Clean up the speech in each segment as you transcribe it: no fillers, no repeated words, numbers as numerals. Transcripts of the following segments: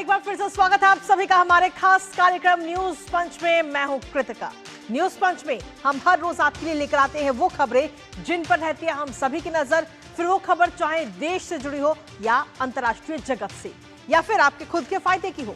एक बार फिर से स्वागत है आप सभी का हमारे खास कार्यक्रम न्यूज पंच में। मैं हूं कृतिका। न्यूज पंच में हम हर रोज आपके लिए लेकर आते हैं वो खबरें जिन पर रहती है हम सभी की नजर, फिर वो खबर चाहे देश से जुड़ी हो या अंतर्राष्ट्रीय जगत से या फिर आपके खुद के फायदे की हो।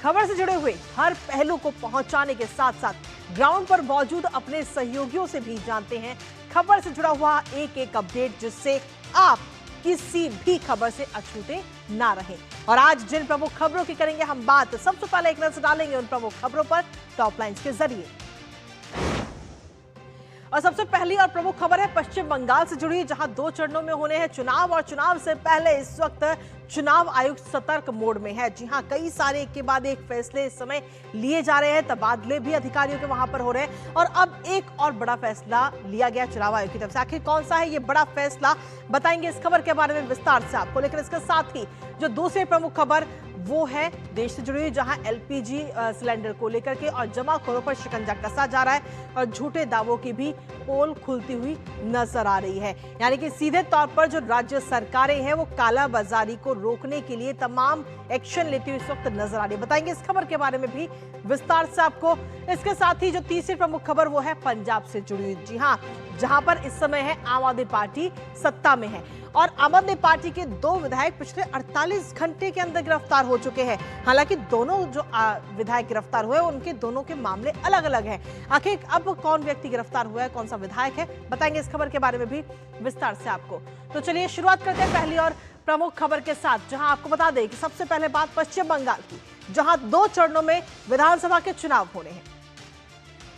खबर से जुड़े हुए हर पहलू को पहुंचाने के साथ साथ ग्राउंड पर मौजूद अपने सहयोगियों से भी जानते हैं खबर से जुड़ा हुआ एक एक अपडेट, जिससे आप किसी भी खबर से अछूते ना रहें। और आज जिन प्रमुख खबरों की करेंगे हम बात, सबसे पहले एक नजर डालेंगे उन प्रमुख खबरों पर टॉप लाइंस के जरिए। और सबसे पहली और प्रमुख खबर है पश्चिम बंगाल से जुड़ी, जहां 2 चरणों में होने हैं चुनाव और चुनाव से पहले इस वक्त चुनाव आयुक्त सतर्क मोड में है। जी हां, कई सारे एक के बाद एक फैसले इस समय लिए जा रहे हैं, तबादले भी अधिकारियों के वहां पर हो रहे हैं और अब एक और बड़ा फैसला लिया गया चुनाव आयोग की तरफ से। आखिर कौन सा है ये बड़ा फैसला, बताएंगे इस खबर के बारे में विस्तार से आपको। लेकिन इसके साथ ही जो दूसरी प्रमुख खबर वो है देश से जुड़ी हुई, जहां एलपीजी सिलेंडर को लेकर के और जमाखोरों पर शिकंजा कसा जा रहा है और झूठे दावों की भी पोल खुलती हुई नजर आ रही है। यानी कि सीधे तौर पर जो राज्य सरकारें हैं वो कालाबाजारी को रोकने के लिए तमाम एक्शन लेती हुई इस वक्त नजर आ रही है। बताएंगे इस खबर के बारे में भी विस्तार से आपको। इसके साथ ही जो तीसरी प्रमुख खबर वो है पंजाब से जुड़ी हुई, जी हाँ, जहां पर इस समय है आम आदमी पार्टी सत्ता में है और आम आदमी पार्टी के 2 विधायक पिछले 48 घंटे के अंदर गिरफ्तार हो चुके हैं। हालांकि दोनों जो विधायक गिरफ्तार हुए उनके दोनों के मामले अलग अलग हैं। आखिर अब कौन व्यक्ति गिरफ्तार हुआ है, कौन सा विधायक है, बताएंगे इस खबर के बारे में भी विस्तार से आपको। तो चलिए शुरुआत करते हैं पहली और प्रमुख खबर के साथ, जहां आपको बता दें कि सबसे पहले बात पश्चिम बंगाल की, जहां 2 चरणों में विधानसभा के चुनाव होने हैं।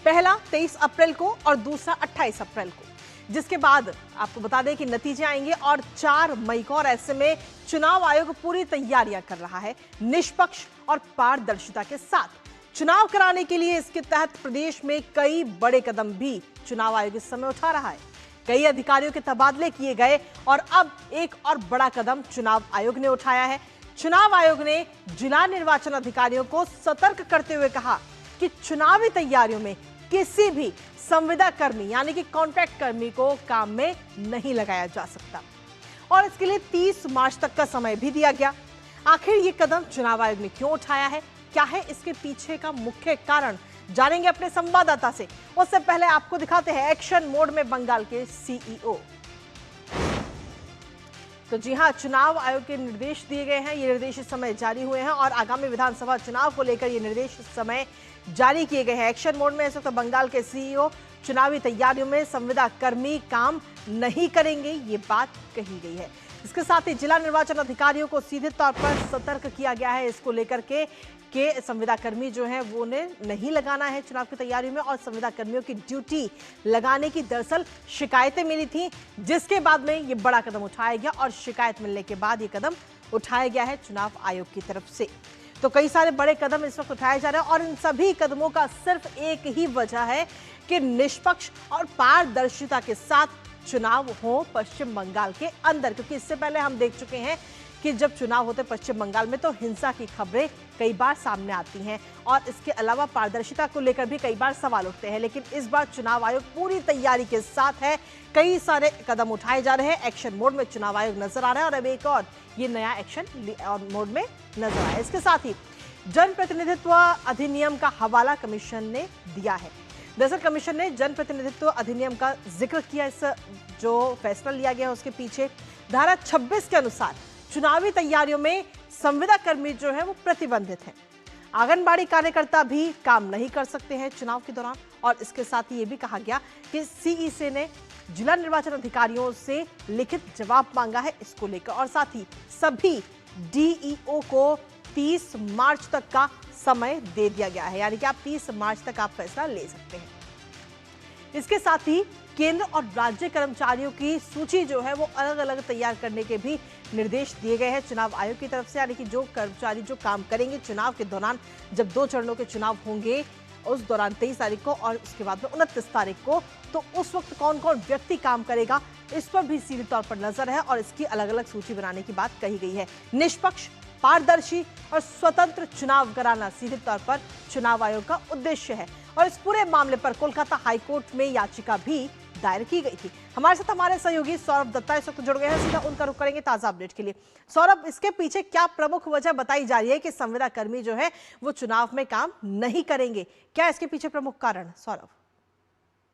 पहला 23 अप्रैल को और दूसरा 28 अप्रैल को, जिसके बाद आपको बता दें कि नतीजे आएंगे और 4 मई को। और ऐसे में चुनाव आयोग पूरी तैयारियां कर रहा है निष्पक्ष और पारदर्शिता के साथ चुनाव कराने के लिए। इसके तहत प्रदेश में कई बड़े कदम भी चुनाव आयोग इस समय उठा रहा है। कई अधिकारियों के तबादले किए गए और अब एक और बड़ा कदम चुनाव आयोग ने उठाया है। चुनाव आयोग ने जिला निर्वाचन अधिकारियों को सतर्क करते हुए कहा कि चुनावी तैयारियों में किसी भी संविदा कर्मी यानी कि कॉन्ट्रैक्ट कर्मी को काम में नहीं लगाया जा सकता और इसके लिए 30 मार्च तक का समय भी दिया गया। आखिर ये कदम चुनाव आयोग ने क्यों उठाया है, क्या है इसके पीछे का मुख्य कारण, जानेंगे अपने संवाददाता से। उससे पहले आपको दिखाते हैं एक्शन मोड में बंगाल के सीईओ। तो जी हां, चुनाव आयोग के निर्देश दिए गए हैं। ये निर्देश इस समय जारी हुए हैं और आगामी विधानसभा चुनाव को लेकर ये निर्देश इस समय जारी किए गए हैं। एक्शन मोड में इस वक्त बंगाल के सीईओ चुनावी तैयारियों में संविदा कर्मी काम नहीं करेंगे, ये बात कही गई है। इसके साथ ही जिला निर्वाचन अधिकारियों को सीधे तौर पर सतर्क किया गया है इसको लेकर के संविदा कर्मी जो है वो ने नहीं लगाना है चुनाव की तैयारी में। और संविदा कर्मियों की ड्यूटी लगाने की दरअसल शिकायतें मिली थी, जिसके बाद में ये बड़ा कदम उठाया गया और शिकायत मिलने के बाद ये कदम उठाया गया है चुनाव आयोग की तरफ से। तो कई सारे बड़े कदम इस वक्त उठाए जा रहे हैं और इन सभी कदमों का सिर्फ एक ही वजह है कि निष्पक्ष और पारदर्शिता के साथ चुनाव हो पश्चिम बंगाल के अंदर। क्योंकि इससे पहले हम देख चुके हैं कि जब चुनाव होते पश्चिम बंगाल में तो हिंसा की खबरें कई बार सामने आती हैं और इसके अलावा पारदर्शिता को लेकर भी कई बार सवाल उठते हैं। लेकिन इस बार चुनाव आयोग पूरी तैयारी के साथ है, कई सारे कदम उठाए जा रहे हैं। एक्शन मोड में चुनाव आयोग नजर आ रहा है और अब एक और ये नया एक्शन मोड में नजर आया है। इसके साथ ही जनप्रतिनिधित्व अधिनियम का हवाला कमीशन ने दिया है। दरअसल कमीशन ने जनप्रतिनिधित्व अधिनियम का जिक्र किया। इस जो फैसला लिया गया है उसके पीछे धारा 26 के अनुसार चुनावी तैयारियों में संविदा कर्मी जो है वो प्रतिबंधित है। आंगनबाड़ी कार्यकर्ता भी काम नहीं कर सकते हैं चुनाव के दौरान। और इसके साथ ही ये भी कहा गया कि सीईसी ने जिला निर्वाचन अधिकारियों से लिखित जवाब मांगा है इसको लेकर और साथ ही सभी डीईओ को 30 मार्च तक का समय दे दिया गया है। यानी कि आप 30 मार्च तक आप फैसला ले सकते हैं। इसके साथ ही केंद्र और राज्य कर्मचारियों की सूची जो है वो अलग अलग तैयार करने के भी निर्देश दिए गए हैं चुनाव आयोग की तरफ से। यानी कि जो कर्मचारी जो काम करेंगे चुनाव के दौरान, जब 2 चरणों के चुनाव होंगे उस दौरान 23 तारीख को और उसके बाद में 29 तारीख को, तो उस वक्त कौन कौन व्यक्ति काम करेगा इस पर भी सीधे तौर पर नजर है और इसकी अलग अलग सूची बनाने की बात कही गई है। निष्पक्ष, पारदर्शी और स्वतंत्र चुनाव कराना सीधे तौर पर चुनाव आयोग का उद्देश्य है। और इस पूरे मामले पर कोलकाता हाईकोर्ट में याचिका भी दायर की गई थी। हमारे साथ हमारे सहयोगी सौरभ दत्ता इस वक्त जुड़ गए हैं, सीधा उनका रुख करेंगे ताजा अपडेट के लिए। सौरभ, इसके पीछे क्या प्रमुख वजह बताई जा रही है कि संविदा कर्मी जो है वो चुनाव में काम नहीं करेंगे? क्या इसके पीछे प्रमुख कारण? सौरभ।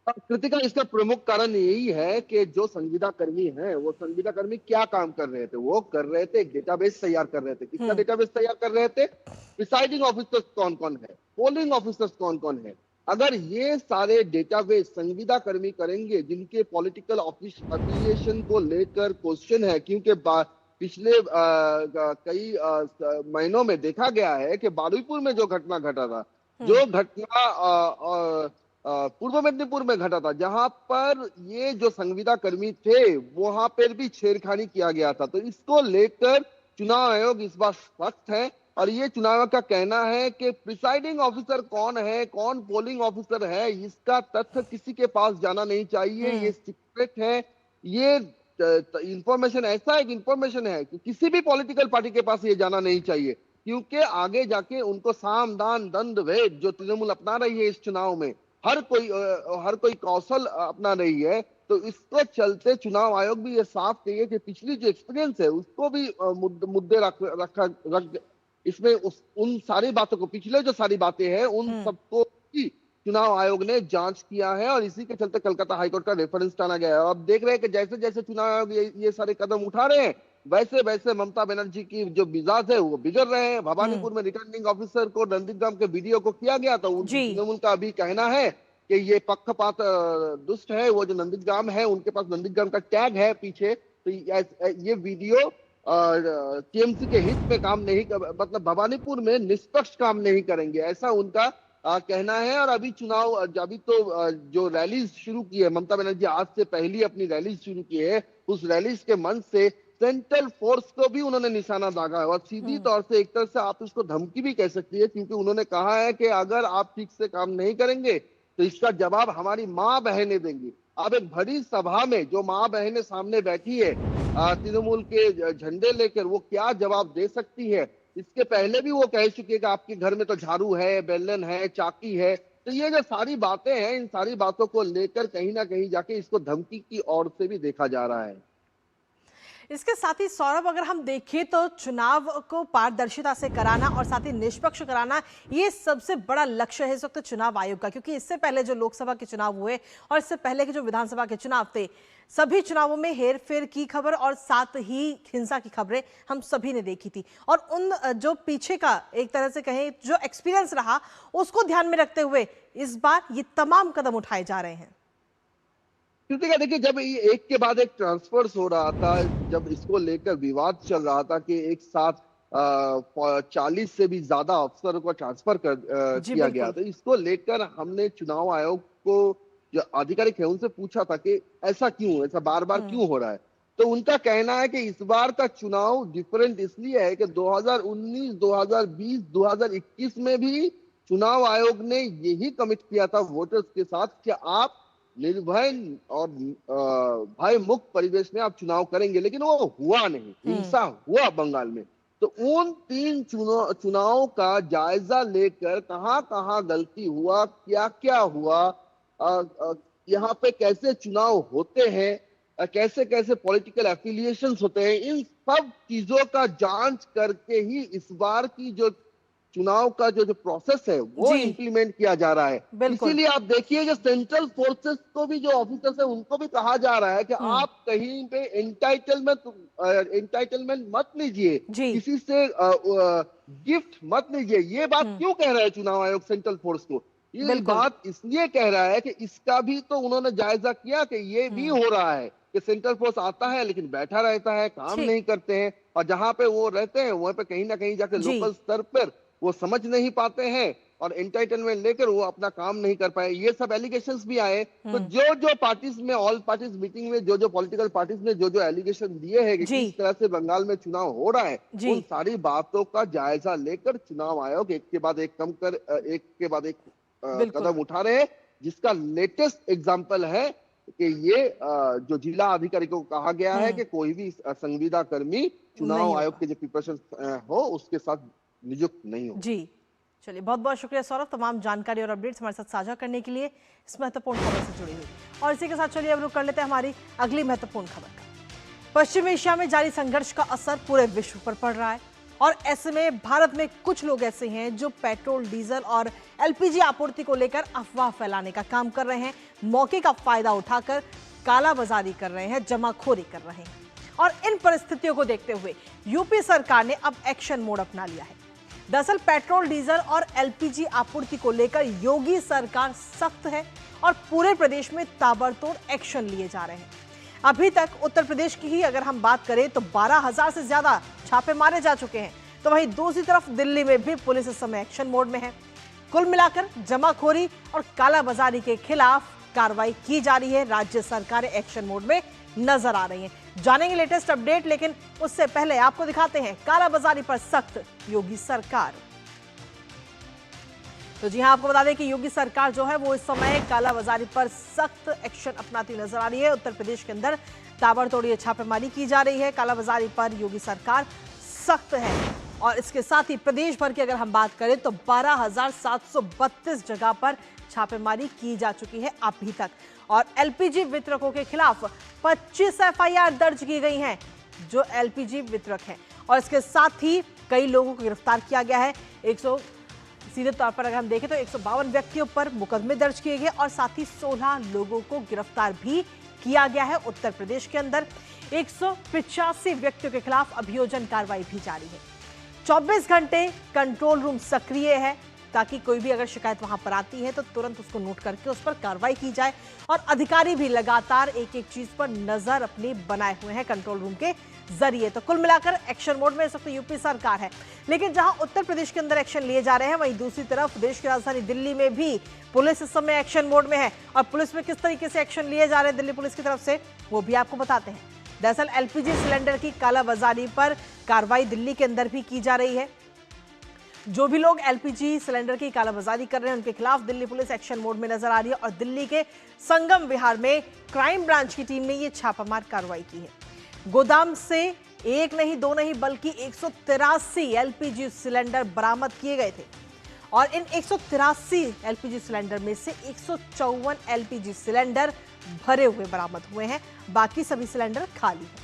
कृतिका, इसका प्रमुख कारण यही है कि जो संविदा कर्मी हैं वो संविदा कर्मी क्या काम कर रहे थे? वो कर रहे थे, एक डेटाबेस तैयार कर रहे थे। किसका डेटाबेस तैयार कर रहे थे? प्रिसाइडिंग ऑफिसर्स कौन कौन है, पोलिंग ऑफिसर्स कौन कौन है। अगर ये सारे डेटाबेस संविदा कर्मी करेंगे जिनके पॉलिटिकल अफिलिएशन को लेकर क्वेश्चन है, क्योंकि पिछले कई महीनों में देखा गया है कि बारुईपुर में जो घटना घटा था, जो घटना पूर्व मेदिनीपुर में घटा था, जहां पर ये जो संविदा कर्मी थे वहां पर भी छेड़खानी किया गया था। तो इसको लेकर चुनाव आयोग इस बार सख्त है और ये चुनाव आयोग का कहना है कि प्रिसाइडिंग ऑफिसर कौन है, कौन पोलिंग ऑफिसर है, इसका तथ्य किसी के पास जाना नहीं चाहिए। ये सीक्रेट है। ये इंफॉर्मेशन ऐसा एक इंफॉर्मेशन है कि किसी भी पॉलिटिकल पार्टी के पास ये जाना नहीं चाहिए, क्योंकि आगे जाके उनको साम दान दंड भेद जो तृणमूल अपना रही है इस चुनाव में, हर कोई कौशल अपना रही है। तो इसको चलते चुनाव आयोग भी ये साफ कहिए कि पिछली जो एक्सपीरियंस है उसको भी मुद्दे रख इसमें उन सारी बातों को, पिछले जो सारी बातें हैं उन सबको भी चुनाव आयोग ने जांच किया है और इसी के चलते कलकत्ता हाईकोर्ट का रेफरेंस टाना गया है। अब देख रहे हैं कि जैसे जैसे चुनाव आयोग ये सारे कदम उठा रहे हैं, वैसे वैसे ममता बनर्जी की जो मिजाज है वो बिगड़ रहे हैं। भवानीपुर में रिटर्निंग ऑफिसर को नंदीग्राम के वीडियो को किया गया, तो तृणमूल का अभी कहना है कि ये पक्षपात दुष्ट है। वो जो नंदीग्राम है उनके पास नंदीग्राम का टैग है पीछे, तो ये वीडियो टीएमसी के हित में काम नहीं मतलब भवानीपुर में निष्पक्ष काम नहीं करेंगे, ऐसा उनका कहना है। और अभी जो रैलीज शुरू की है ममता बनर्जी, आज से पहली अपनी रैली शुरू की है, उस रैलीज के मंच से सेंट्रल फोर्स को भी उन्होंने निशाना दागा है और सीधी तौर से एक तरह से आप इसको धमकी भी कह सकती है, क्योंकि उन्होंने कहा है कि अगर आप ठीक से काम नहीं करेंगे तो इसका जवाब हमारी माँ बहनें देंगी। अब एक बड़ी सभा में जो माँ बहनें सामने बैठी है तृणमूल के झंडे लेकर, वो क्या जवाब दे सकती है? इसके पहले भी वो कह चुके कि आपके घर में तो झाड़ू है, बेलन है, चाकी है। तो ये जो सारी बातें हैं, इन सारी बातों को लेकर कहीं ना कहीं जाके इसको धमकी की ओर से भी देखा जा रहा है। इसके साथ ही सौरभ, अगर हम देखें तो चुनाव को पारदर्शिता से कराना और साथ ही निष्पक्ष कराना, ये सबसे बड़ा लक्ष्य है इस वक्त चुनाव आयोग का, क्योंकि इससे पहले जो लोकसभा के चुनाव हुए और इससे पहले के जो विधानसभा के चुनाव थे, सभी चुनावों में हेरफेर की खबर और साथ ही हिंसा की खबरें हम सभी ने देखी थी। और उन जो पीछे का एक तरह से कहें जो एक्सपीरियंस रहा, उसको ध्यान में रखते हुए इस बार ये तमाम कदम उठाए जा रहे हैं। कृतिका, देखिए, जब ये एक के बाद एक ट्रांसफर्स हो रहा था, जब इसको लेकर विवाद चल रहा था कि एक साथ 40 से भी ज्यादा अफसरों को ट्रांसफर किया गया, तो इसको लेकर हमने चुनाव आयोग को जो आधिकारिक है उनसे पूछा था कि ऐसा क्यों, ऐसा बार बार क्यों हो रहा है। तो उनका कहना है कि इस बार का चुनाव डिफरेंट इसलिए है कि 2019, 2020, 2021 में भी चुनाव आयोग ने यही कमिट किया था वोटर्स के साथ कि आप निर्भय और भय मुक्त परिवेश में आप चुनाव करेंगे, लेकिन वो हुआ नहीं। हिंसा हुआ बंगाल में। तो उन 3 चुनावों का जायजा लेकर कहां कहां गलती हुआ, क्या क्या हुआ, यहाँ पे कैसे चुनाव होते हैं, कैसे कैसे पॉलिटिकल एफिलिएशंस होते हैं, इन सब चीजों का जांच करके ही इस बार की जो चुनाव का जो प्रोसेस है वो इंप्लीमेंट किया जा रहा है। इसीलिए आप देखिए जो सेंट्रल फोर्सेस को भी, जो ऑफिसर्स है उनको भी कहा जा रहा है कि आप कहीं पे एंटाइटलमेंट मत लीजिए, किसी से गिफ्ट मत लीजिए। ये बात क्यों कह रहा है चुनाव आयोग सेंट्रल फोर्स को? ये बात इसलिए कह रहा है कि इसका भी तो उन्होंने जायजा किया कि ये भी हो रहा है कि सेंट्रल फोर्स आता है लेकिन बैठा रहता है, काम नहीं करते हैं, और जहां पे वो रहते हैं वहां पे कहीं ना कहीं जाकर लोकल स्तर पर वो समझ नहीं पाते हैं और एंटाइटलमेंट लेकर वो अपना काम नहीं कर पाए। ये सब एलिगेशंस भी आए। तो जो पार्टीज में, ऑल पार्टीज मीटिंग में जो पॉलिटिकल पार्टीज ने जो एलिगेशन दिए हैं कि किस तरह से बंगाल में चुनाव हो रहा है, उन सारी बातों का जायजा लेकर चुनाव आयोग एक के बाद एक कदम उठा रहे हैं, जिसका लेटेस्ट एग्जाम्पल है कि ये जो जिला अधिकारी को कहा गया है कि कोई भी संविदा कर्मी चुनाव आयोग के जो प्रिपरेशन हो उसके साथ नियुक्त नहीं हो। चलिए, बहुत बहुत शुक्रिया सौरभ, तमाम जानकारी और अपडेट्स हमारे साथ साझा करने के लिए, इस महत्वपूर्ण खबर से जुड़ी हुई। और इसी के साथ चलिए अब रुक कर लेते हैं हमारी अगली महत्वपूर्ण खबर का। पश्चिम एशिया में जारी संघर्ष का असर पूरे विश्व पर पड़ रहा है और ऐसे में भारत में कुछ लोग ऐसे हैं जो पेट्रोल, डीजल और एलपीजी आपूर्ति को लेकर अफवाह फैलाने का काम कर रहे हैं, मौके का फायदा उठाकर कालाबाजारी कर रहे हैं, जमाखोरी कर रहे हैं। और इन परिस्थितियों को देखते हुए यूपी सरकार ने अब एक्शन मोड अपना लिया है। दरअसल पेट्रोल, डीजल और एलपीजी आपूर्ति को लेकर योगी सरकार सख्त है और पूरे प्रदेश में ताबड़तोड़ एक्शन लिए जा रहे हैं। अभी तक उत्तर प्रदेश की ही अगर हम बात करें तो 12,000 से ज्यादा छापे मारे जा चुके हैं, तो वहीं दूसरी तरफ दिल्ली में भी पुलिस इस समय एक्शन मोड में है। कुल मिलाकर जमाखोरी और कालाबाजारी के खिलाफ कार्रवाई की जा रही है। राज्य सरकारें एक्शन मोड में नजर आ रही हैं। जानेंगे लेटेस्ट अपडेट, लेकिन उससे पहले आपको दिखाते हैं कालाबाजारी पर सख्त योगी सरकार। तो जी हां, आपको बता दें कि योगी सरकार जो है वो इस समय कालाबाजारी पर सख्त एक्शन अपनाती हुई नजर आ रही है। उत्तर प्रदेश के अंदर ताबड़तोड़ ये छापेमारी की जा रही है। कालाबाजारी पर योगी सरकार सख्त है और इसके साथ ही प्रदेश भर की अगर हम बात करें तो 12,732 जगह पर छापेमारी की जा चुकी है अभी तक। और एलपीजी वितरकों के खिलाफ 25 एफआईआर दर्ज की गई हैं जो एलपीजी वितरक हैं। और इसके साथ ही कई लोगों को गिरफ्तार किया गया है। सीधे तौर पर अगर हम देखें तो 152 व्यक्तियों पर मुकदमे दर्ज किए गए और साथ ही 16 लोगों को गिरफ्तार भी किया गया है। उत्तर प्रदेश के अंदर 185 व्यक्तियों के खिलाफ अभियोजन कार्रवाई भी जारी है। 24 घंटे कंट्रोल रूम सक्रिय है ताकि कोई भी अगर शिकायत वहां पर आती है तो तुरंत उसको नोट करके उस पर कार्रवाई की जाए। और अधिकारी भी लगातार एक एक चीज पर नजर अपनी बनाए हुए हैं कंट्रोल रूम के जरिए। तो कुल मिलाकर एक्शन मोड में इस वक्त यूपी सरकार है। लेकिन जहां उत्तर प्रदेश के अंदर एक्शन लिए जा रहे हैं, वहीं दूसरी तरफ देश की राजधानी दिल्ली में भी पुलिस इस समय एक्शन मोड में है। और पुलिस में किस तरीके से एक्शन लिए जा रहे हैं दिल्ली पुलिस की तरफ से, वो भी आपको बताते हैं। दरअसल एलपीजी सिलेंडर की कालाबाजारी पर कार्रवाई दिल्ली के अंदर भी की जा रही है। जो भी लोग एलपीजी सिलेंडर की कालाबाजारी कर रहे हैं उनके खिलाफ दिल्ली पुलिस एक्शन मोड में नजर आ रही है। और दिल्ली के संगम विहार में क्राइम ब्रांच की टीम ने यह छापामार कार्रवाई की है। गोदाम से एक नहीं, दो नहीं, बल्कि 183 एलपीजी सिलेंडर बरामद किए गए थे। और इन 183 एलपीजी सिलेंडर में से 154 एलपीजी सिलेंडर भरे हुए बरामद हुए हैं, बाकी सभी सिलेंडर खाली हैं।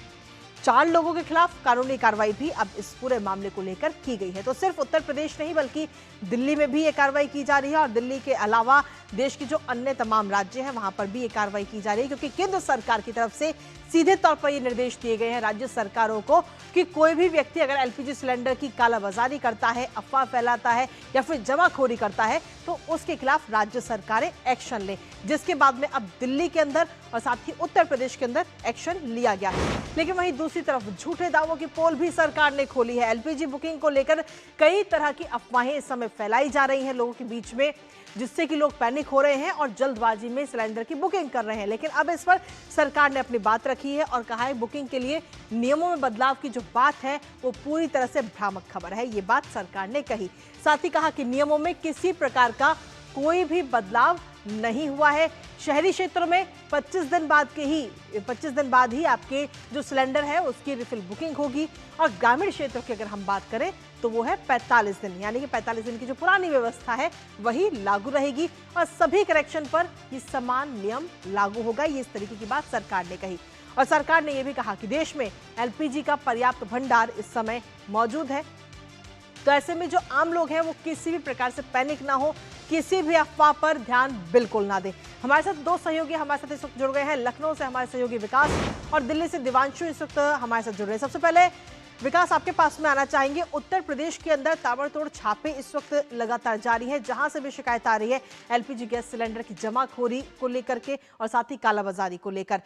4 लोगों के खिलाफ कानूनी कार्रवाई भी अब इस पूरे मामले को लेकर की गई है। तो सिर्फ उत्तर प्रदेश नहीं बल्कि दिल्ली में भी ये कार्रवाई की जा रही है और दिल्ली के अलावा देश के जो अन्य तमाम राज्य हैं वहां पर भी ये कार्रवाई की जा रही है, क्योंकि केंद्र सरकार की तरफ से सीधे तौर पर ये निर्देश दिए गए हैं राज्य सरकारों को कि कोई भी व्यक्ति अगर एलपीजी सिलेंडर की कालाबाजारी करता है, अफवाह फैलाता है या फिर जमाखोरी करता है तो उसके खिलाफ राज्य सरकारें एक्शन लें, जिसके बाद में अब दिल्ली के अंदर और साथ ही उत्तर प्रदेश के अंदर एक्शन लिया गया है। लेकिन वहीं दूसरी तरफ झूठे दावों की पोल भी सरकार ने खोली है। एलपीजी बुकिंग को लेकर कई तरह की अफवाहें इस समय फैलाई जा रही हैं लोगों के बीच में, जिससे कि लोग पैनिक हो रहे हैं और जल्दबाजी में सिलेंडर की बुकिंग कर रहे हैं। लेकिन अब इस पर सरकार ने अपनी बात रखी है और कहा है बुकिंग के लिए नियमों में बदलाव की जो बात है वो पूरी तरह से भ्रामक खबर है। ये बात सरकार ने कही। साथ ही कहा कि नियमों में किसी प्रकार का कोई भी बदलाव नहीं हुआ है। शहरी क्षेत्रों में 25 दिन बाद ही आपके जो सिलेंडर है उसकी रिफिल बुकिंग होगी और ग्रामीण क्षेत्रों की अगर हम बात करें तो वो है 45 दिन, यानी कि 45 दिन की जो पुरानी व्यवस्था है वही लागू रहेगी और सभी कनेक्शन पर ये समान नियम लागू होगा। ये इस तरीके की बात सरकार ने कही। और सरकार ने यह भी कहा कि देश में एलपीजी का पर्याप्त भंडार इस समय मौजूद है, तो ऐसे में जो आम लोग हैं वो किसी भी प्रकार से पैनिक ना हो, किसी भी अफवाह पर ध्यान बिल्कुल ना दें। हमारे साथ 2 सहयोगी हमारे साथ इस वक्त जुड़ गए हैं। लखनऊ से हमारे सहयोगी विकास और दिल्ली से दिवांशु इस वक्त हमारे साथ जुड़ रहे हैं। सबसे पहले विकास, आपके पास में आना चाहेंगे। उत्तर प्रदेश के अंदर ताबड़तोड़ छापे इस वक्त लगातार जारी है, जहां से भी शिकायत आ रही है एलपीजी गैस सिलेंडर की जमाखोरी को लेकर के और साथ ही कालाबाजारी को लेकर।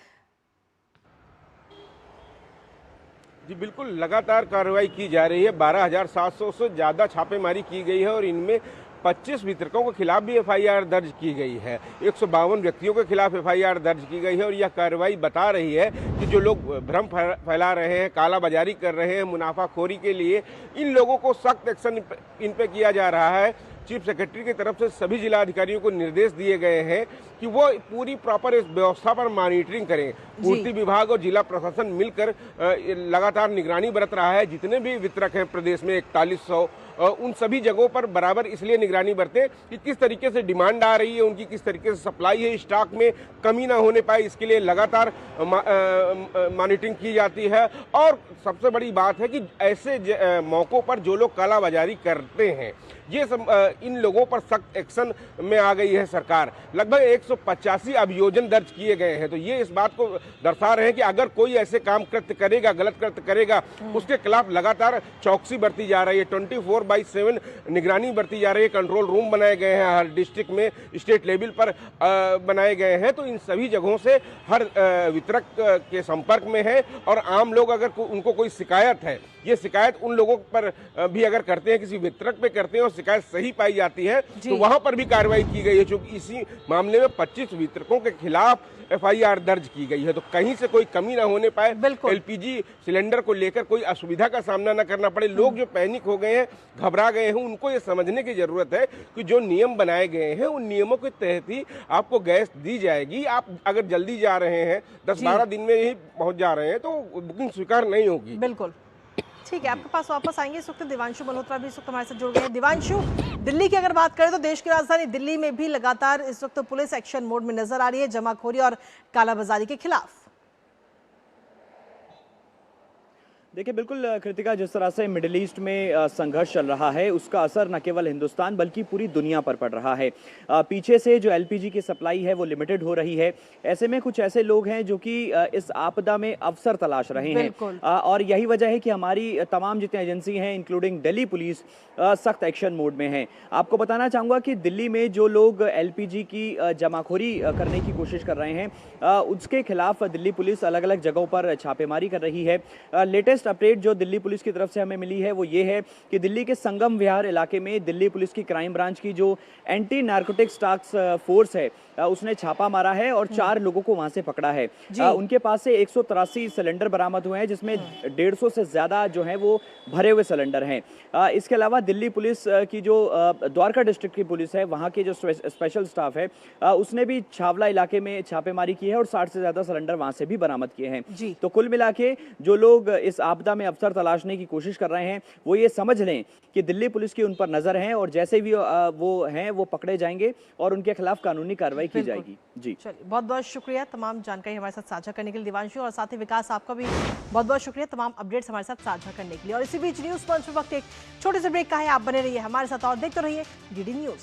जी बिल्कुल, लगातार कार्रवाई की जा रही है। 12,700 से ज़्यादा छापेमारी की गई है और इनमें 25 वितरकों के खिलाफ भी एफआईआर दर्ज की गई है। 152 व्यक्तियों के खिलाफ एफआईआर दर्ज की गई है और यह कार्रवाई बता रही है कि जो लोग भ्रम फैला रहे हैं, कालाबाजारी कर रहे हैं मुनाफाखोरी के लिए, इन लोगों को सख्त एक्शन इन पे किया जा रहा है। चीफ सेक्रेटरी की तरफ से सभी जिला अधिकारियों को निर्देश दिए गए हैं कि वो पूरी प्रॉपर इस व्यवस्था पर मॉनिटरिंग करें। पूर्ति विभाग और जिला प्रशासन मिलकर लगातार निगरानी बरत रहा है। जितने भी वितरक हैं प्रदेश में 4100 उन सभी जगहों पर बराबर इसलिए निगरानी बरतें कि किस तरीके से डिमांड आ रही है, उनकी किस तरीके से सप्लाई है, स्टॉक में कमी ना होने पाए, इसके लिए लगातार मॉनिटरिंग की जाती है। और सबसे बड़ी बात है कि ऐसे मौक़ों पर जो लोग कालाबाजारी करते हैं, ये सब इन लोगों पर सख्त एक्शन में आ गई है सरकार। लगभग 185 अभियोजन दर्ज किए गए हैं। तो ये इस बात को दर्शा रहे हैं कि अगर कोई ऐसे काम कृत्य करेगा, गलत कृत्य करेगा, उसके खिलाफ लगातार चौकसी बरती जा रही है, 24/7 निगरानी बरती जा रही है। कंट्रोल रूम बनाए गए हैं हर डिस्ट्रिक्ट में, स्टेट लेवल पर बनाए गए हैं। तो इन सभी जगहों से हर वितरक के संपर्क में है और आम लोग अगर उनको कोई शिकायत है, ये शिकायत उन लोगों पर भी अगर करते हैं, किसी वितरक पे करते हैं और शिकायत सही पाई जाती है तो वहां पर भी कार्रवाई की गई है। क्योंकि इसी मामले में 25 वितरकों के खिलाफ FIR दर्ज की गई है। तो कहीं से कोई कमी ना होने पाए, LPG सिलेंडर को लेकर कोई असुविधा का सामना न करना पड़े। लोग जो पैनिक हो गए हैं, घबरा गए हैं, उनको ये समझने की जरूरत है कि जो नियम बनाए गए हैं उन नियमों के तहत ही आपको गैस दी जाएगी। आप अगर जल्दी जा रहे हैं, 10-12 दिन में ही पहुंच जा रहे हैं, तो बुकिंग स्वीकार नहीं होगी। बिल्कुल ठीक है, आपके पास वापस आएंगे। इस वक्त दिवांशु मल्होत्रा भी इस वक्त हमारे साथ जुड़ गए हैं। दिवांशु, दिल्ली की अगर बात करें तो देश की राजधानी दिल्ली में भी लगातार इस वक्त पुलिस एक्शन मोड में नजर आ रही है जमाखोरी और कालाबाजारी के खिलाफ। देखिए बिल्कुल कृतिका, जिस तरह से मिडिल ईस्ट में संघर्ष चल रहा है उसका असर न केवल हिंदुस्तान बल्कि पूरी दुनिया पर पड़ रहा है। पीछे से जो LPG की सप्लाई है वो लिमिटेड हो रही है। ऐसे में कुछ ऐसे लोग हैं जो कि इस आपदा में अवसर तलाश रहे हैं और यही वजह है कि हमारी तमाम जितनी एजेंसी हैं इंक्लूडिंग दिल्ली पुलिस सख्त एक्शन मोड में है। आपको बताना चाहूँगा कि दिल्ली में जो लोग LPG की जमाखोरी करने की कोशिश कर रहे हैं उसके खिलाफ दिल्ली पुलिस अलग अलग जगहों पर छापेमारी कर रही है। लेटेस्ट अपडेट जो दिल्ली पुलिस की तरफ से हमें मिली है वो ये है कि दिल्ली के संगम विहार इलाके में दिल्ली पुलिस की क्राइम ब्रांच की जो एंटी नार्कोटिक्स टास्क फोर्स है उसने छापा मारा है और 4 लोगों को वहां से पकड़ा है। उनके पास से 183 सिलेंडर बरामद हुए हैं जिसमें 150 से ज्यादा जो है वो भरे हुए सिलेंडर हैं। इसके अलावा दिल्ली पुलिस की जो द्वारका डिस्ट्रिक्ट की पुलिस है वहां के जो स्पेशल स्टाफ है उसने भी छावला इलाके में छापेमारी की है और 60 से ज्यादा सिलेंडर वहां से भी बरामद किए हैं। तो कुल मिला के जो लोग इस आपदा में अवसर तलाशने की कोशिश कर रहे हैं वो ये समझ लें कि दिल्ली पुलिस की उन पर नजर है और जैसे भी वो हैं वो पकड़े जाएंगे और उनके खिलाफ कानूनी कार्रवाई की जाएगी। जी चलिए, बहुत बहुत शुक्रिया तमाम जानकारी हमारे साथ साझा करने के लिए दिवांशु, और साथ ही विकास आपका भी बहुत बहुत शुक्रिया तमाम अपडेट्स हमारे साथ साझा करने के लिए। और इसी बीच न्यूज पंच वक्त एक छोटे से ब्रेक का है, आप बने रहिए हमारे साथ और देखते रहिए DD न्यूज।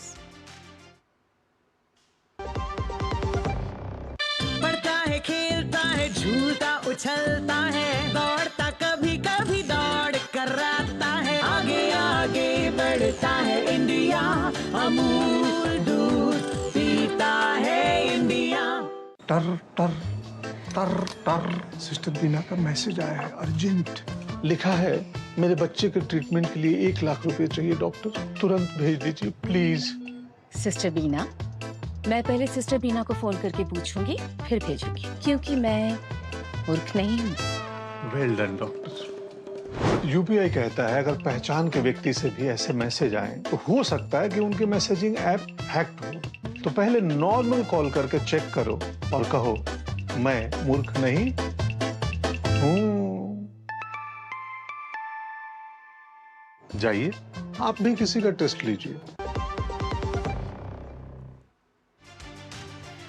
पढ़ता है, खेलता है, झूलता उछलता है, दौड़ता कभी कभी दौड़ कराता है, आगे आगे बढ़ता है इंडिया, अमूल दूध पीता है इंडिया। टर टर टर टर सिस्टर बीना का मैसेज आया है, अर्जेंट। लिखा है मेरे बच्चे के ट्रीटमेंट के लिए 1 लाख रुपए चाहिए डॉक्टर, तुरंत भेज दीजिए प्लीज। सिस्टर बीना, मैं पहले सिस्टर बीना को फोन करके पूछूंगी फिर भेजूंगी, क्योंकि मैं मूर्ख नहीं हूँ। Well done doctor. UPI कहता है अगर पहचान के व्यक्ति से भी ऐसे मैसेज आए तो हो सकता है कि उनके मैसेजिंग ऐप हैक्ड हो। तो पहले नॉर्मल कॉल करके चेक करो और कहो मैं मूर्ख नहीं हूँ। जाइए आप भी किसी का टेस्ट लीजिए।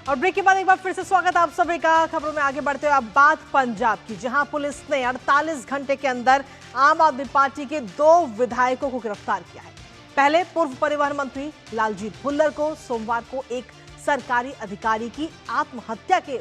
और ब्रेक के बाद एक बार फिर से स्वागत आप सभी का। खबरों में आगे बढ़ते हुए अब बात पंजाब की, जहां पुलिस ने 48 घंटे के अंदर आम आदमी पार्टी के 2 विधायकों को गिरफ्तार किया है। पहले पूर्व परिवहन मंत्री लालजीत भुल्लर को सोमवार को एक सरकारी अधिकारी की आत्महत्या के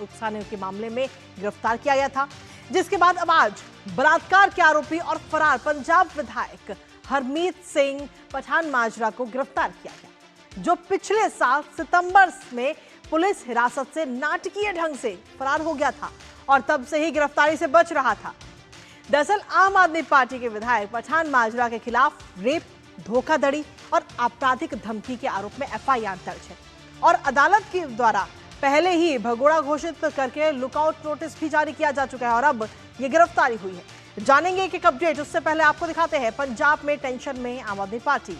उकसाने के मामले में गिरफ्तार किया गया था, जिसके बाद अब आज बलात्कार के आरोपी और फरार पंजाब विधायक हरमीत सिंह पठान माजरा को गिरफ्तार किया गया, जो पिछले साल सितंबर में पुलिस हिरासत से नाटकीय ढंग से फरार हो गया था और तब से ही गिरफ्तारी से बच रहा था। दरअसल आम आदमी पार्टी के विधायक पठान माजरा के खिलाफ रेप, धोखाधड़ी और आपराधिक धमकी के आरोप में FIR दर्ज है और अदालत के द्वारा पहले ही भगोड़ा घोषित करके लुकआउट नोटिस भी जारी किया जा चुका है और अब ये गिरफ्तारी हुई है। जानेंगे एक अपडेट, उससे पहले आपको दिखाते हैं पंजाब में टेंशन में आम आदमी पार्टी।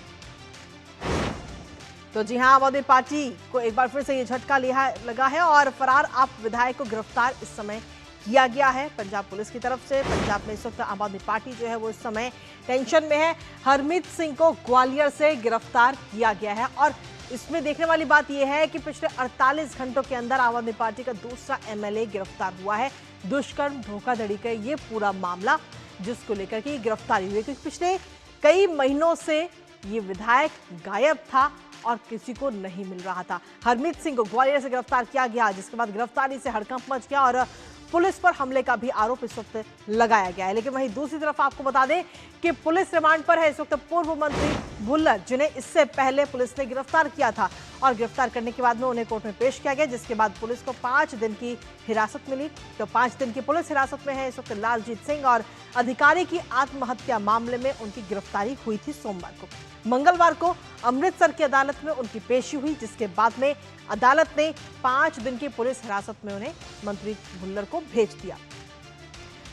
तो जी हां, आम आदमी पार्टी को एक बार फिर से ये झटका लगा है और फरार आप विधायक को गिरफ्तार इस समय किया गया है पंजाब पुलिस की तरफ से। पंजाब में इस वक्त आम आदमी पार्टी जो है वो इस समय टेंशन में है। हरमीत सिंह को ग्वालियर से गिरफ्तार किया गया है और इसमें देखने वाली बात यह है कि पिछले 48 घंटों के अंदर आम आदमी पार्टी का दूसरा एमएलए गिरफ्तार हुआ है। दुष्कर्म धोखाधड़ी का ये पूरा मामला जिसको लेकर के गिरफ्तारी हुई, क्योंकि पिछले कई महीनों से ये विधायक गायब था और किसी को नहीं मिल रहा था। हरमीत सिंह को ग्वालियर से गिरफ्तार किया गया, जिसके बाद गिरफ्तारी से हड़कंप मच गया और पुलिस पर हमले का भी आरोप इस वक्त लगाया गया है। लेकिन वहीं दूसरी तरफ आपको बता दें कि पुलिस रिमांड पर है इस वक्त पूर्व मंत्री भुल्लर, जिन्हें इससे पहले पुलिस ने गिरफ्तार किया था और गिरफ्तार करने के बाद में उन्हें कोर्ट में पेश किया गया, जिसके बाद पुलिस को 5 दिन की हिरासत मिली। तो 5 दिन की पुलिस हिरासत में है इस वक्त लालजीत सिंह और अधिकारी की आत्महत्या मामले में उनकी गिरफ्तारी हुई थी सोमवार को। मंगलवार को अमृतसर की अदालत में उनकी पेशी हुई, जिसके बाद में अदालत ने 5 दिन की पुलिस हिरासत में उन्हें मंत्री भुल्लर को भेज दिया।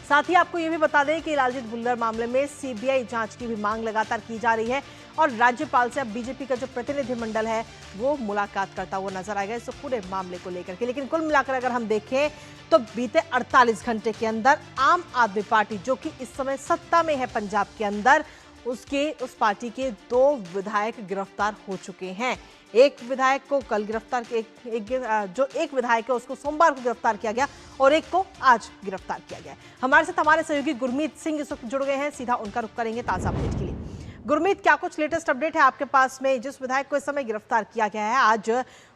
साथ ही आपको यह भी बता दें कि लालजीत भुल्लर मामले में सीबीआई जांच की भी मांग लगातार की जा रही है और राज्यपाल से अब बीजेपी का जो प्रतिनिधिमंडल है वो मुलाकात करता हुआ नजर आएगा इस पूरे मामले को लेकर के। लेकिन कुल मिलाकर अगर हम देखें तो बीते 48 घंटे के अंदर आम आदमी पार्टी, जो कि इस समय सत्ता में है पंजाब के अंदर, उस पार्टी के 2 विधायक गिरफ्तार हो चुके हैं। एक विधायक को कल गिरफ्तार, एक विधायक है उसको सोमवार को गिरफ्तार किया गया और एक को आज गिरफ्तार किया गया। हमारे साथ हमारे सहयोगी गुरमीत सिंह इस वक्त जुड़ गए हैं, सीधा उनका रुख करेंगे ताजा अपडेट के लिए। गुरमीत, क्या कुछ लेटेस्ट अपडेट है आपके पास में? जिस विधायक को इस समय गिरफ्तार किया गया है, आज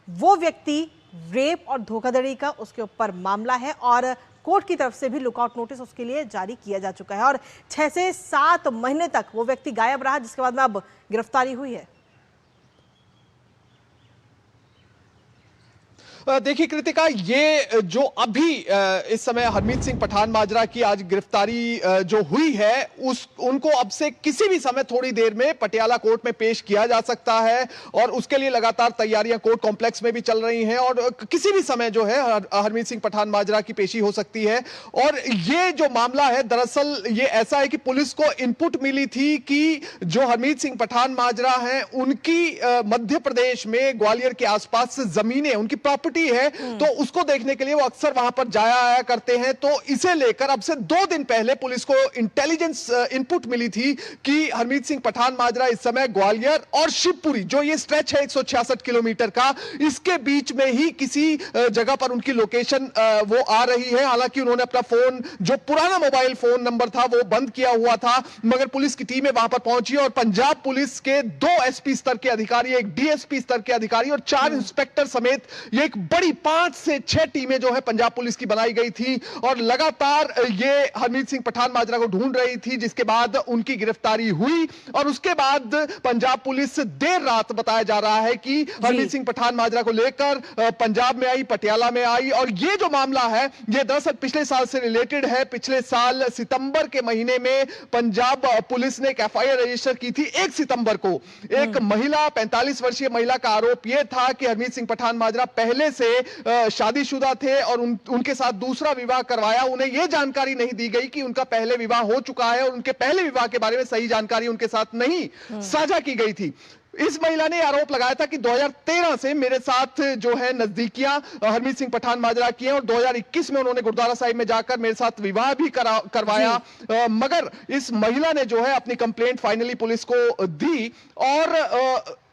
वो व्यक्ति रेप और धोखाधड़ी का उसके ऊपर मामला है और कोर्ट की तरफ से भी लुकआउट नोटिस उसके लिए जारी किया जा चुका है और 6 से 7 महीने तक वो व्यक्ति गायब रहा, जिसके बाद में अब गिरफ्तारी हुई है। देखिए कृतिका, ये जो अभी इस समय हरमीत सिंह पठान माजरा की आज गिरफ्तारी जो हुई है, उनको अब से किसी भी समय थोड़ी देर में पटियाला कोर्ट में पेश किया जा सकता है और उसके लिए लगातार तैयारियां कोर्ट कॉम्प्लेक्स में भी चल रही हैं और किसी भी समय जो है हरमीत सिंह पठान माजरा की पेशी हो सकती है। और ये जो मामला है, दरअसल ये ऐसा है कि पुलिस को इनपुट मिली थी कि जो हरमीत सिंह पठान माजरा हैं उनकी मध्य प्रदेश में ग्वालियर के आसपास से जमीनें, उनकी प्रॉपर्टी है, तो उसको देखने के लिए वो अक्सर वहां पर जाया आया करते हैं। तो इसे लेकर अब से 2 दिन पहले पुलिस को इंटेलिजेंस इनपुट मिली थी कि हरमीत सिंह पठान माजरा इस समय ग्वालियर और शिवपुरी, जो ये स्ट्रेच है 166 किलोमीटर का, इसके बीच में ही किसी जगह पर उनकी लोकेशन वो आ रही है। हालांकि उन्होंने अपना फोन, जो पुराना मोबाइल फोन नंबर था, वो बंद किया हुआ था, मगर पुलिस की टीमें वहां पर पहुंची और पंजाब पुलिस के 2 एसपी स्तर के अधिकारी, एक डीएसपी स्तर के अधिकारी और 4 इंस्पेक्टर समेत ये एक बड़ी 5 से 6 टीमें जो है पंजाब पुलिस की बनाई गई थी और लगातार ये हरमीत सिंह पठान माजरा को ढूंढ रही थी, जिसके बाद उनकी गिरफ्तारी हुई। और उसके बाद पंजाब पुलिस देर रात बताया जा रहा है कि हरमीत सिंह पठान माजरा को लेकर पंजाब में आई, पटियाला में आई। और ये जो मामला है, ये दरअसल पिछले साल से रिलेटेड है। पिछले साल सितंबर के महीने में पंजाब पुलिस ने एक एफआईआर रजिस्टर की थी 1 सितंबर को। एक महिला, 45 वर्षीय महिला का आरोप यह था कि हरमीत सिंह पठान माजरा पहले से शादीशुदा थे और उनके साथ दूसरा विवाह करवाया। उन्हें यह जानकारी नहीं दी गई कि उनका पहले विवाह हो चुका है और उनके पहले विवाह के बारे में सही जानकारी उनके साथ नहीं साझा की गई थी। इस महिला ने आरोप लगाया था कि 2013 से मेरे साथ जो है नजदीकियां हरमीत सिंह पठान माजरा की हैं और 2021 में उन्होंने गुरुद्वारा साहिब में जाकर मेरे साथ विवाह भी करवाया। मगर इस महिला ने जो है अपनी कंप्लेंट फाइनली पुलिस को दी और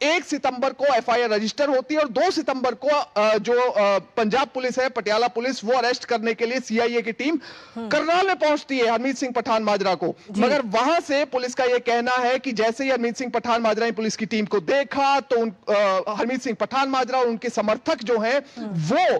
1 सितंबर को एफआईआर रजिस्टर होती है और 2 सितंबर को जो पंजाब पुलिस है, पटियाला पुलिस, वो अरेस्ट करने के लिए सीआईए की टीम करनाल में पहुंचती है हरमीत सिंह पठान माजरा को। मगर वहां से पुलिस का यह कहना है कि जैसे ही हरमीत सिंह पठान माजरा ने पुलिस की टीम को देखा तो हरमीत सिंह पठान माजरा और उनके समर्थक जो हैं वो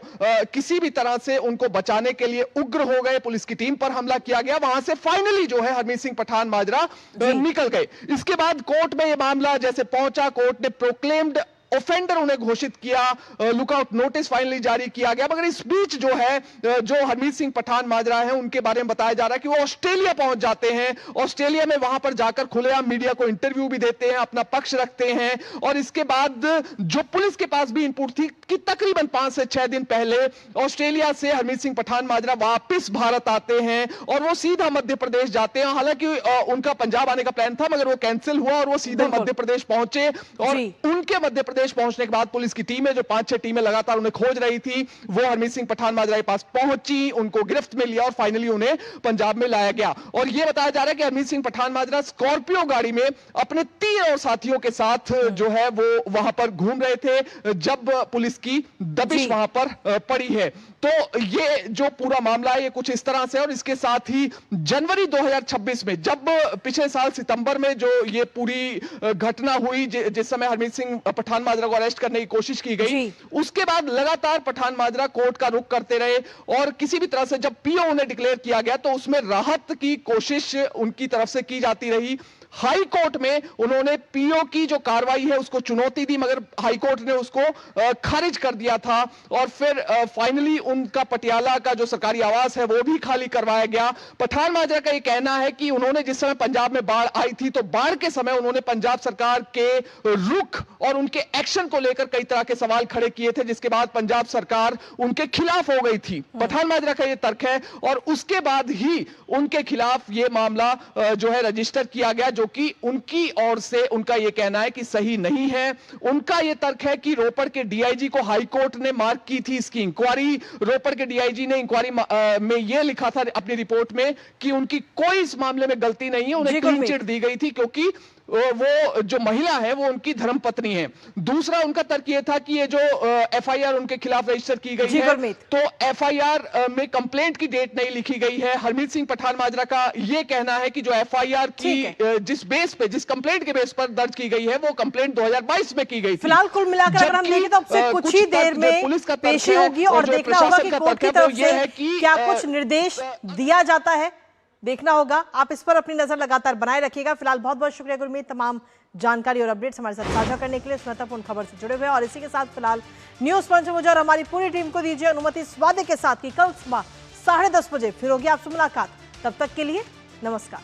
किसी भी तरह से उनको बचाने के लिए उग्र हो गए। पुलिस की टीम पर हमला किया गया। वहां से फाइनली जो है हरमीत सिंह पठान माजरा निकल गए। इसके बाद कोर्ट में यह मामला जैसे पहुंचा, कोर्ट ने प्रोक्लेम्ड ऑफेंडर उन्हें घोषित किया, लुकआउट नोटिस फाइनली जारी किया गया। मगर इस बीच जो है, जो हरमीत सिंह पठान माजरा है उनके बारे में बताया जा रहा है कि वो ऑस्ट्रेलिया पहुंच जाते हैं। ऑस्ट्रेलिया में वहां पर जाकर खुलेआम मीडिया को इंटरव्यू भी देते हैं, अपना पक्ष रखते हैं। और इसके बाद जो पुलिस के पास भी इनपुट थी कि तकरीबन 5 से 6 दिन पहले ऑस्ट्रेलिया से हरमीत सिंह पठान माजरा वापिस भारत आते हैं और वो सीधा मध्य प्रदेश जाते हैं। हालांकि उनका पंजाब आने का प्लान था, मगर वो कैंसिल हुआ और वो सीधे मध्य प्रदेश पहुंचे और उनके मध्य प्रदेश प्रदेश पहुंचने के बाद पुलिस की टीमें, जो 5-6 टीमें लगातार उन्हें खोज रही थी, वो हरमीत सिंह पठान माजरा के पास पहुंची, उनको गिरफ्त में लिया और फाइनली उन्हें पंजाब में लाया गया। और यह बताया जा रहा है कि हरमीत सिंह पठान माजरा स्कॉर्पियो गाड़ी में अपने 3 और साथियों के साथ जो है वो वहां पर घूम रहे थे जब पुलिस की दबिश वहां पर पड़ी है। तो ये जो पूरा मामला है ये कुछ इस तरह से, और इसके साथ ही जनवरी 2026 में, जब पिछले साल सितंबर में जो ये पूरी घटना हुई, जिस समय हरमीत सिंह पठान माजरा को अरेस्ट करने की कोशिश की गई, उसके बाद लगातार पठान माजरा कोर्ट का रुख करते रहे और किसी भी तरह से जब पीओ उन्हें डिक्लेयर किया गया तो उसमें राहत की कोशिश उनकी तरफ से की जाती रही। हाई कोर्ट में उन्होंने पीओ की जो कार्रवाई है उसको चुनौती दी, मगर हाई कोर्ट ने उसको खारिज कर दिया था और फिर फाइनली उनका पटियाला का जो सरकारी आवास है वो भी खाली करवाया गया। पठान माजरा का ये कहना है कि उन्होंने जिस समय पंजाब में बाढ़ आई थी तो बाढ़ के समय उन्होंने पंजाब सरकार के रुख और उनके एक्शन को लेकर कई तरह के सवाल खड़े किए थे, जिसके बाद पंजाब सरकार उनके खिलाफ हो गई थी। पठान माजरा का ये तर्क है और उसके बाद ही उनके खिलाफ ये मामला जो है रजिस्टर किया गया, जो कि उनकी ओर से उनका यह कहना है कि सही नहीं है। उनका यह तर्क है कि रोपड़ के डीआईजी को हाई कोर्ट ने मार्क की थी इसकी इंक्वायरी। रोपड़ के डीआईजी ने इंक्वायरी में यह लिखा था अपनी रिपोर्ट में कि उनकी कोई इस मामले में गलती नहीं है, उन्हें क्लीन चिट दी गई थी क्योंकि वो जो महिला है वो उनकी धर्मपत्नी है। दूसरा उनका तर्क ये था कि ये जो एफआईआर उनके खिलाफ रजिस्टर की गई है तो एफआईआर में कंप्लेंट की डेट नहीं लिखी गई है। हरमीत सिंह पठान माजरा का ये कहना है कि जो एफआईआर की जिस बेस पे, जिस कंप्लेंट के बेस पर दर्ज की गई है वो कंप्लेंट 2022 में की गई थी। फिलहाल कुल मिलाकर अगर हम देखें तो अब से कुछ ही देर में पुलिस का पेशी होगी और देखना होगा कि कोर्ट की तरफ से क्या कुछ निर्देश दिया जाता है, देखना होगा। आप इस पर अपनी नजर लगातार बनाए रखिएगा। फिलहाल बहुत बहुत शुक्रिया गुरमीत, तमाम जानकारी और अपडेट्स हमारे साथ साझा करने के लिए, इस महत्वपूर्ण खबर से जुड़े हुए। और इसी के साथ फिलहाल न्यूज पंच में मुझे और हमारी पूरी टीम को दीजिए अनुमति इस वादे के साथ कि कल सुबह 10:30 बजे फिर होगी आपसे मुलाकात। तब तक के लिए नमस्कार।